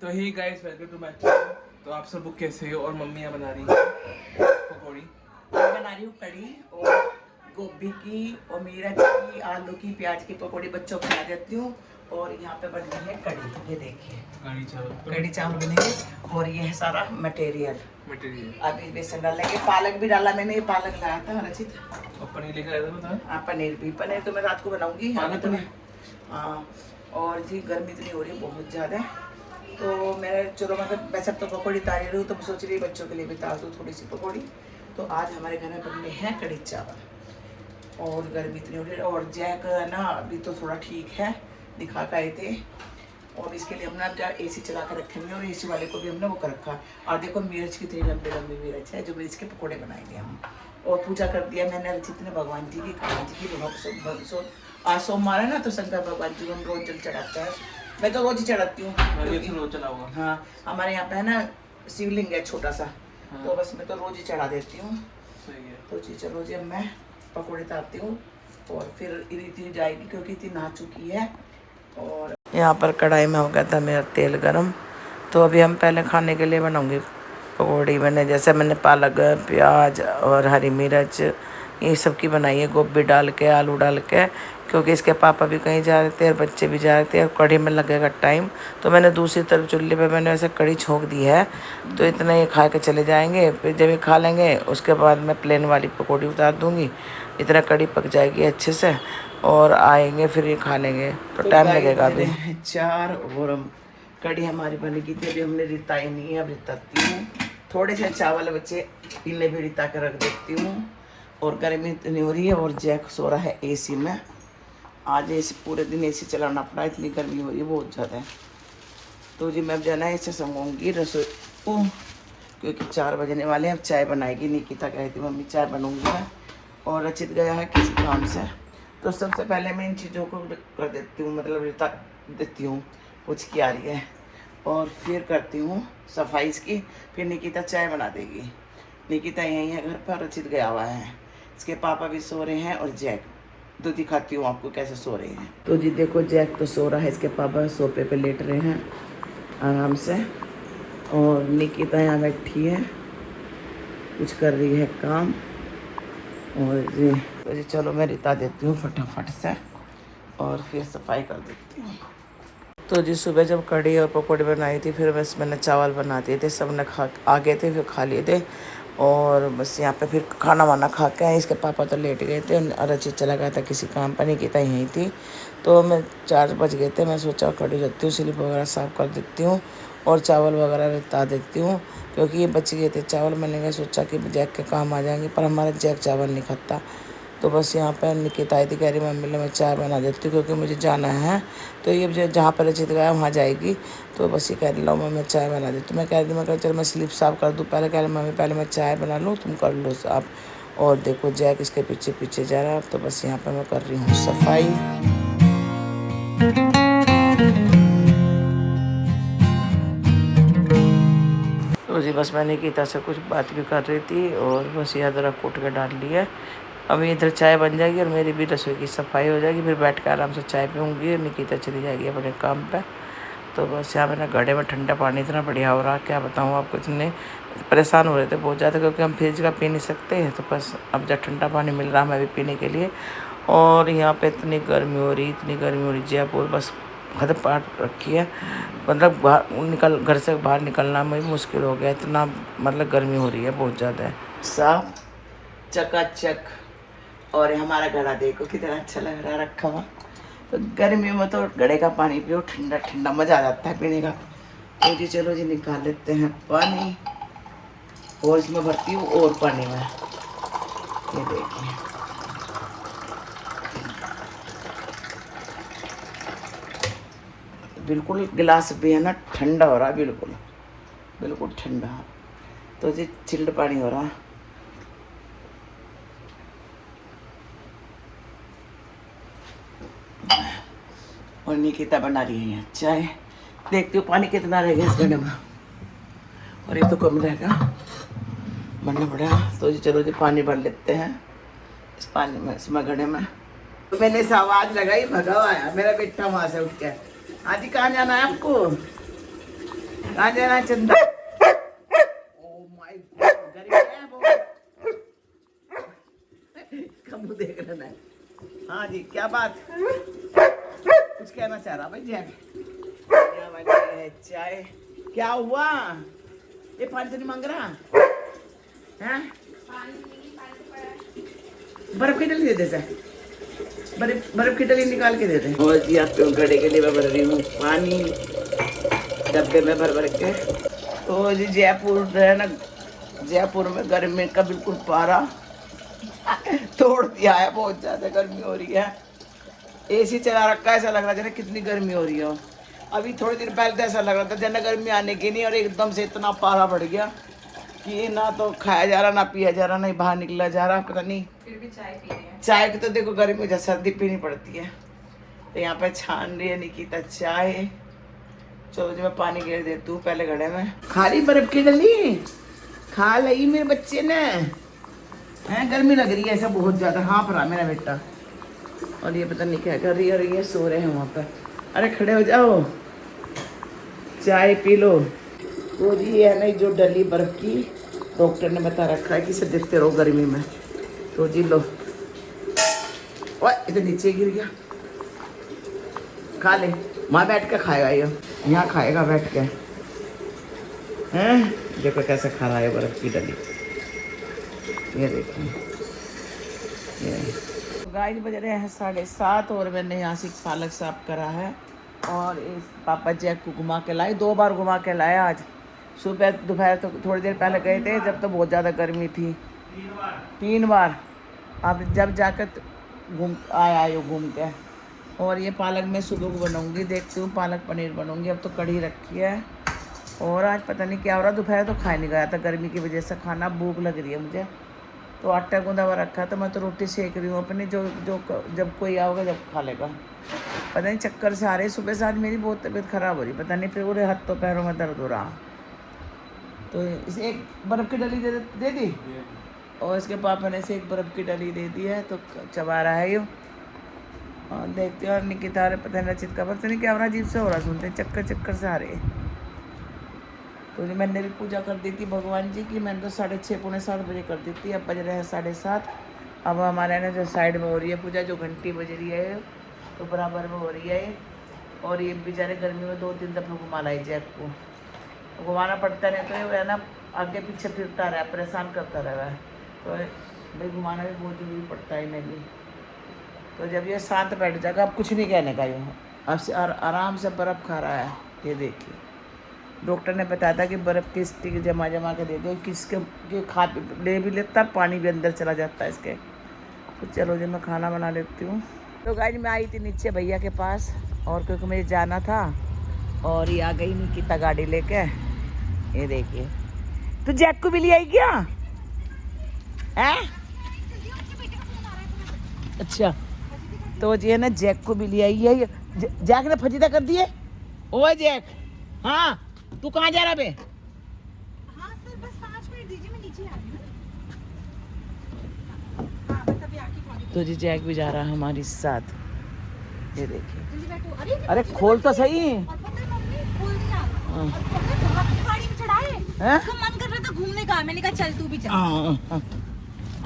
तो hi guys welcome to my channel. तो आप सब लोग कैसे हो? और मम्मी यहाँ बना रही है पकौड़ी। मैं बना रही हूँ कढ़ी और गोभी की और मिर्च की, आलू की, प्याज की पकौड़ी बच्चों को बना देती हूँ। और यहाँ पे बन रही है कढ़ी, ये देखिए कढ़ी चावल बनेंगे। और ये है सारा मटेरियल। अभी बेसन डालेंगे, पालक भी डाला मैंने, ये पालक लाया था रचित। और पनीर लेकर आया था ना? हाँ पनीर भी, पनीर तो मैं रात को बनाऊंगी। हाँ और जी गर्मी इतनी हो रही है बहुत ज़्यादा, तो मैं चलो मतलब वैसे तो पकौड़ी तारी रही हूँ, तो मैं सोच रही बच्चों के लिए भी तार दूँ थोड़ी सी पकौड़ी। तो आज हमारे घर में बन रहे हैं कढ़ी चावल। और गर्मी इतनी हो रही है और जैक ना अभी तो थोड़ा ठीक है, दिखा कर आए थे। और इसके लिए हमने अब AC चला कर रखे हुए और AC वाले को भी हमने वो कर रखा। और देखो मिर्च कितनी लंबी लंबी मिर्च है, जो मिर्च के पकौड़े बनाएंगे हम। और पूजा कर दिया मैंने रचित ने भगवान जी की, कान्हा जी की, दोनों आज सोमवार है ना, तो शंकर भगवान जी को हम रोज जल चढ़ाते हैं। मैं तो रोज ही चढ़ाती हूँ। हाँ हमारे यहाँ पे है ना शिवलिंग है छोटा सा। हाँ। तो बस मैं तो रोज ही चढ़ा देती हूँ। तो जी चलो जी अब मैं पकौड़े तारती हूँ और फिर रीति जाएगी क्योंकि इतनी नहा चुकी है। और यहाँ पर कढ़ाई में हो गया था मेरा तेल गरम। तो अभी हम पहले खाने के लिए बनाऊंगी पकौड़ी। मैंने पालक, प्याज और हरी मिर्च ये सब की बनाई है, गोभी डाल के, आलू डाल के, क्योंकि इसके पापा भी कहीं जा रहे थे और बच्चे भी जा रहे थे और कढ़ी में लगेगा टाइम। तो मैंने दूसरी तरफ चूल्हे पे मैंने वैसे कढ़ी छोंक दी है, तो इतना ही खा के चले जाएंगे। फिर जब ये खा लेंगे उसके बाद मैं प्लेन वाली पकौड़ी उतार दूँगी, इतना कढ़ी पक जाएगी अच्छे से और आएंगे फिर ये खा लेंगे। तो टाइम लगेगा अभी। चार और कढ़ी हमारी बनेगी थी, अभी हमने रिताई नहीं है, अब रिताती हूँ। थोड़े से चावल बच्चे इन्हें भी रिता के रख देती हूँ। और गर्मी इतनी हो रही है और जैक सो रहा है AC में। आज AC पूरे दिन AC चलाना पड़ा, इतनी गर्मी हो रही है बहुत ज़्यादा। तो जी मैं अब जाना है ऐसे संगूंगी रसोई को, क्योंकि 4 बजने वाले हैं। अब चाय बनाएगी निकिता, कही थी मम्मी चाय बनूंगी मैं। और रचित गया है किसी काम से। तो सबसे पहले मैं इन चीज़ों को कर देती हूँ, मतलब रिता देती हूँ कुछ की आ रही है, और फिर करती हूँ सफाई इसकी। फिर निकिता चाय बना देगी। निकिता यहीं है घर पर, रचित गया हुआ है, इसके पापा भी सो रहे हैं और जैक। तो दिखाती हूँ आपको कैसे सो रहे हैं। तो जी देखो जैक तो सो रहा है, इसके पापा सोफे पे लेट रहे हैं आराम से। और निकिता यहाँ बैठी है, कुछ कर रही है काम। और जी तो जी चलो मैं रिता देती हूँ फटाफट से और फिर सफाई कर देती हूँ। तो जी सुबह जब कढ़ी और पकौड़े बनाई थी, फिर बस मैंने चावल बना दिए थे, सब ने खा आ गए थे, फिर खा लिए थे। और बस यहाँ पे फिर खाना वाना खा के आए। इसके पापा तो लेट गए थे और रचित चला गया था किसी काम पर, निकिता यहीं थी। तो मैं 4 बज गए थे, मैं सोचा कढ़ी रखती हूँ, स्लिप वगैरह साफ़ कर देती हूँ और चावल वगैरह रिता देती हूँ, क्योंकि ये बच गए थे चावल। मैंने सोचा कि जैक के काम आ जाएंगे, पर हमारा जैक चावल नहीं खाता। तो बस यहाँ पर निकिता आई थी, कह रही मम्मी मैं चाय बना देती हूँ क्योंकि मुझे जाना है। तो ये जहाँ पर रचित गया वहाँ जाएगी। तो बस ये कह रही लो मैं चाय बना देती हूँ। मैं कह रही थी, मैं चल मैं स्लिप साफ कर दूँ पहले। कह रही मम्मी पहले मैं चाय बना लूँ, तुम कर लो साफ। और देखो जैक इसके पीछे पीछे जा रहा है। तो बस यहाँ पर मैं कर रही हूँ सफाई। तो जी बस मैं निकिता से कुछ बात भी कर रही थी और बस ये अदरक कूट के डाल ली है। अभी इधर चाय बन जाएगी और मेरी भी रसोई की सफाई हो जाएगी, फिर बैठ कर आराम से चाय पीऊँगी और निकिता चली जाएगी अपने काम पे। तो बस यहाँ मेरा गड्ढे में ठंडा पानी इतना बढ़िया हो रहा, क्या बताऊँ आपको। इतने परेशान हो रहे थे बहुत ज़्यादा, क्योंकि हम फ्रिज का पी नहीं सकते हैं। तो बस अब जब ठंडा पानी मिल रहा हमें भी पीने के लिए। और यहाँ पे इतनी गर्मी हो रही, इतनी गर्मी हो रही, जयपुर बस हद पार रखी है। मतलब घर से बाहर निकलना में मुश्किल हो गया, इतना मतलब गर्मी हो रही है बहुत ज़्यादा। साफ चकाचक। और हमारा घड़ा देखो कितना अच्छा लग रहा है रखा हुआ। तो गर्मी में तो घड़े का पानी पियो, ठंडा ठंडा मज़ा आ जाता है पीने का। तो जी चलो जी निकाल लेते हैं पानी और इसमें भरती हूँ और पानी में। ये देखिए बिल्कुल गिलास भी है ना ठंडा हो रहा, बिल्कुल बिल्कुल ठंडा। तो जी चिल्ड पानी हो रहा। और निकिता बना रही है चाय। देखती हूँ पानी कितना रहेगा इस घड़े में, और ये तो कम रहेगा बनना पड़ेगा। तो जी चलो जी पानी भर लेते हैं इस पानी में, इसमें घड़े में। तो मैंने इस आवाज़ लगाई, भगा आया मेरा बेटा वहाँ से उठ के। आजी कहाँ जाना है आपको? कहाँ जाना है चंदा? ओह माय गॉड, गर्मी है बहुत। कब देख रहे हैं? हाँ जी, क्या बात? कुछ कहना चाह रहा भाई जैक? क्या बनी है चाय? क्या हुआ? ये पानी तो नहीं मांग रहा हैं? बर्फ की डली दे देते, बर्फ की डली निकाल के देते। और जी आपके घड़े के लिए मैं भर रही हूँ पानी डब्बे में भर के। तो जी जयपुर है ना, जयपुर में गर्मी का बिल्कुल पारा तोड़ दिया है। बहुत ज़्यादा गर्मी हो रही है। एसी चला रखा है, ऐसा लग रहा है जैसे कितनी गर्मी हो रही हो। अभी थोड़ी देर पहले तो ऐसा लग रहा था जैसे गर्मी आने की नहीं, और एकदम से इतना पारा बढ़ गया कि ना तो खाया जा रहा ना पिया जा रहा, नहीं बाहर निकला जा रहा, पता नहीं। फिर भी चाय पी रहे हैं। चाय की तो देखो गर्मी जैसे सर्दी पीनी पड़ती है। तो यहाँ पे छान रही है निकिता चाय। चलो जी मैं पानी गिर देती हूँ पहले घड़े में। खाली बर्फ की डली खा ली मेरे बच्चे ने हैं। गर्मी लग रही है ऐसा बहुत ज़्यादा। हाँ पर मेरा बेटा, और ये पता नहीं क्या कर रही है, और ये सो रहे हैं वहाँ पर। अरे खड़े हो जाओ, चाय पी लो। वो जी ये है ना जो डली बर्फ की, डॉक्टर ने बता रखा है कि इसे देखते रहो गर्मी में। तो जी लो। ओए इधर नीचे गिर गया। खा ले, वहाँ बैठ के खाएगा ये, यहाँ खाएगा बैठ के। हैं देखो कैसे खा रहा है बर्फ की डली। ये देखिए, ये गाइस बज रहे हैं 7:30 और मैंने यहाँ से पालक साफ करा है। और इस पापा जैक को घुमा के लाए, 2 बार घुमा के लाया आज। सुबह दोपहर तो थोड़ी देर पहले गए थे जब तो बहुत ज़्यादा गर्मी थी। 3 बार अब जब जाकर घूम आया घूम के। और ये पालक मैं सुबह को बनाऊंगी, देखती हूँ पालक पनीर बनूंगी। अब तो कढ़ी रखी है। और आज पता नहीं क्या हो रहा, दोपहर तो खा नहीं गया था गर्मी की वजह से, खाना भूख लग रही है मुझे। तो आटा गूंदा हुआ रखा, तो मैं तो रोटी सेक रही हूँ अपनी, जो जब कोई आओगे जब खा लेगा। पता नहीं चक्कर से आ रही सुबह से, आज मेरी बहुत तबीयत ख़राब हो रही, पता नहीं पूरे हाथों पैरों में दर्द हो रहा। तो इसे एक बर्फ़ की डली दे दी, और इसके पापा ने इसे एक बर्फ़ की डली दे दी है, तो चबा रहा है ये। और देखते हो, और निकिता पता नहीं चित का पता नहीं क्या हो रहा, अजीब से हो रहा, सुनते चक्कर से आ रहे। तो मैंने भी पूजा कर दी थी भगवान जी की, मैंने तो 6:30 पौने 7 बजे कर दी थी। अब बज रहे हैं 7:30। अब हमारे ना जो साइड में हो रही है पूजा, जो घंटी बज रही है तो बराबर में हो रही है। और ये बेचारे गर्मी में 2-3 दफ़े घुमा लाई जैक को, घुमाना पड़ता नहीं तो ये है ना आगे पीछे फिरता रहा, परेशान करता रहा है। तो भाई घुमाना भी बहुत जरूरी पड़ता है इन्हें भी। तो जब ये शांत बैठ जाएगा, अब कुछ नहीं कहने का, ये अब से आराम से बर्फ़ खा रहा है। ये देखिए, डॉक्टर ने बताया था कि बर्फ़ की स्टिक जमा के दे दो, किसके खा ले भी लेता, पानी भी अंदर चला जाता है इसके। तो चलो जी मैं खाना बना लेती हूँ। तो गाइस मैं आई थी नीचे भैया के पास, और क्योंकि मुझे जाना था, और ये आ गई निकिता गाड़ी लेके। ये देखिए, तो जैक को भी ले आई क्या है? अच्छा, तो जी है ना जैक को भी ले आई है। जैक ने फजीदा कर दिए। ओ जैक, हाँ तू कहाँ जा रहा बे? हाँ सर, बस 5 मिनट दीजिए, मैं नीचे आ रही हूँ। हाँ बस अभी आके कॉल। तो जी जैक भी जा रहा है हमारे साथ। ये देखिए, जल्दी बैठो। अरे खोल तो सही। और पता है मम्मी खोल दिया। हाँ। और पता है बहुत गाड़ी में चढ़ाए। हैं? उसका मन कर रहा था घूमने का, मैंने कहा चल तू भी चल।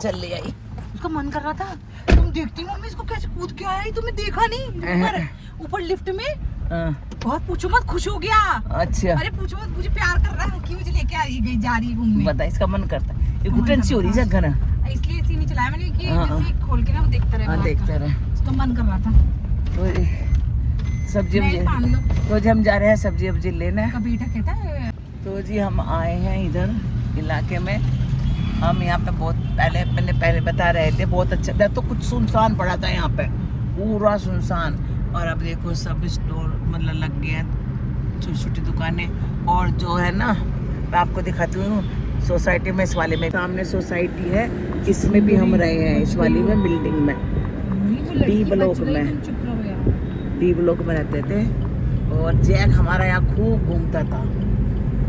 चल ले आई। उसका मन कर रहा था। तुम देखती मम्मी इसको कैसे कूद के आया, तुमने देखा नहीं? ऊपर लिफ्ट में बहुत पूछो मत, खुश हो गया। अच्छा, अरे पूछो मत, मुझे प्यार कर रहा है कि मुझे लेके आ रही गई, जा रही घूमने। बता, इसका मन करता है। ये घुटन सी हो रही है घर, इसलिए इसी नहीं चलाया मैंने कि हाँ, जैसे खोल के ना वो देखता रहे। हाँ देखता रहे। उसका मन कर रहा था। तो सब्जी तो जी हम जा रहे हैं सब्जी लेने। कभी कहता है। तो जी हम आए हैं इधर इलाके में। हम यहाँ पे बहुत पहले बता रहे थे, बहुत अच्छा था। तो कुछ सुनसान पड़ा था यहाँ पे, पूरा सुनसान। और अब देखो सब स्टोर मतलब लग गए हैं, छोटी छोटी दुकानें। और जो है ना, मैं आपको दिखाती हूँ सोसाइटी में, इस वाले में सामने सोसाइटी है, इसमें भी हम रहे हैं, इस वाली में बिल्डिंग में, डी ब्लॉक में रहते थे। और जैक हमारा यहाँ खूब घूमता था,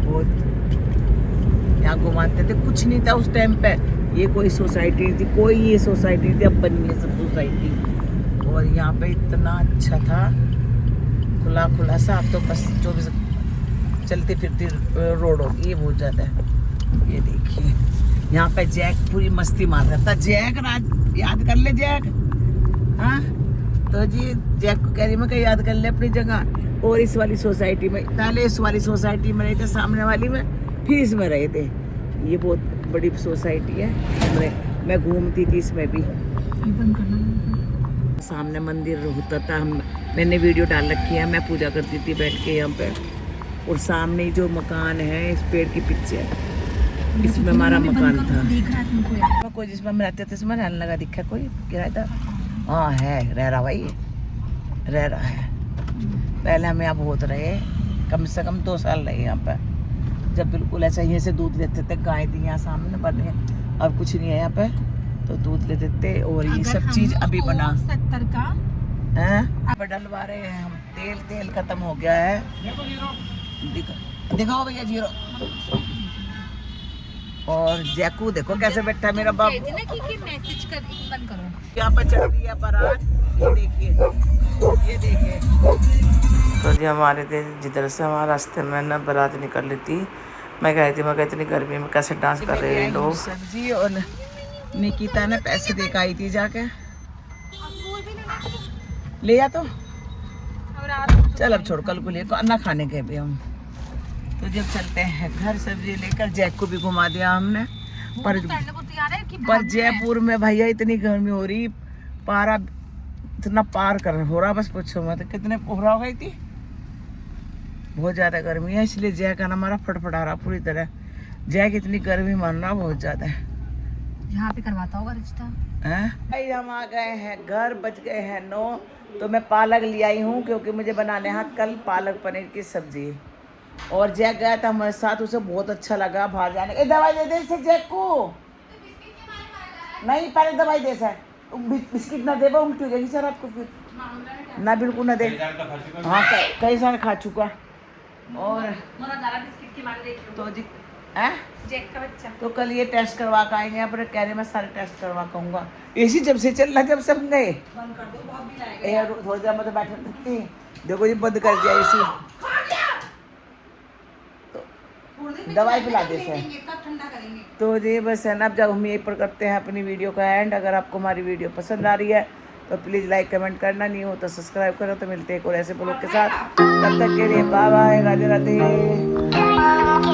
बहुत यहाँ घुमाते थे। कुछ नहीं था उस टाइम पे, ये कोई सोसाइटी थी, कोई ये सोसाइटी थी, अब बनी है सब सोसाइटी। और यहाँ पे इतना अच्छा था, खुला सा। अब तो बस 24 चलती फिरती रोड होगी, ये बहुत ज़्यादा है। ये देखिए यहाँ पे जैक पूरी मस्ती मार रहा था। जैक राज याद कर ले जैक। हाँ तो जी जैक को कह रही मैं याद कर ले अपनी जगह। और इस वाली सोसाइटी में, पहले इस वाली सोसाइटी में रहे थे, सामने वाली में, फिर इसमें रहे थे। ये बहुत बड़ी सोसाइटी है, मैं घूमती थी इसमें भी। सामने मंदिर होता था, मैंने वीडियो डाल रखी है, मैं पूजा करती थी बैठ के यहाँ पे। और सामने जो मकान है इस पेड़ के पीछे, इसमें हमारा मकान था। कोई जिसमें हम रहते थे इसमें रहने लगा, दिखा कोई किराएदार? हाँ है, रह रहा भाई, रह रहा है। पहले हम यहाँ बहुत रहे, कम से कम 2 साल रहे यहाँ पे, जब बिल्कुल ऐसा यहीं से दूध लेते थे, गाय थी यहाँ सामने बने, अब कुछ नहीं है यहाँ पे, तो दूध लेते थे। और ये सब चीज अभी बना 70 का अब डलवा रहे हैं हम। तेल खत्म हो गया है। दिखाओ भैया जीरो। और जैकू देखो कैसे बैठा है मेरा बाबू। मैसेज कर बंद करो। यहाँ पर चल रही है बारात, ये देखिए, ये देखिए। तो जी हमारे जिधर से हमारे रास्ते में ना बारात निकल रही थी, मैं कह रही थी, मैं इतनी गर्मी में कैसे डांस कर रहे हैं लोग। सब्जी और निकिता ने पैसे दे के आई थी जाके, ले आ तो चल अब छोड़, कल को लिए ना खाने के भी हम। तो जब चलते हैं घर, सब्जी लेकर। जैक को भी घुमा दिया हमने, पर जयपुर में भैया इतनी गर्मी हो रही, पारा इतना पार कर हो रहा, बस पूछो मत कितने कोहरा हो गई थी, बहुत ज़्यादा गर्मी है। इसलिए जैक का ना हमारा फटफटा रहा पूरी तरह। जैक इतनी गर्मी मान रहा बहुत ज़्यादा है। यहाँ पे करवाता होगा रिश्ता हैं? भाई हम आ गए हैं घर, बज गए हैं 9। तो मैं पालक ले आई हूँ क्योंकि मुझे बनाने हैं कल पालक पनीर की सब्जी। और जैक गया था हमारे साथ, उसे बहुत अच्छा लगा बाहर जाने। ए दवाई दे दे इसे जैक को। नहीं पहले दवाई दे सर, बिस्किट ना दे, उल्टी हो जाएगी सर आपको फिर ना, बिल्कुल ना दे। हाँ कई सारे खा चुका। और तो जी जैक का बच्चा तो कल ये टेस्ट करवा के आएंगे, पर कह रहे मैं सारे टेस्ट करवा के आऊँगा। एसी जब से चल रहा, जब से हम गए थोड़ी देर में तो बैठे सकती। देखो जी बंद कर दिया एसी, तो दवाई पिला दे सर। तो जी बस है ना, अब जब हम यहीं पर करते हैं अपनी वीडियो का एंड। अगर आपको हमारी वीडियो पसंद आ रही है तो प्लीज़ लाइक कमेंट करना, नहीं हो तो सब्सक्राइब करो। तो मिलते हैं एक और ऐसे ब्लॉग के साथ, तब तक के लिए बाय बाय, राधे राधे।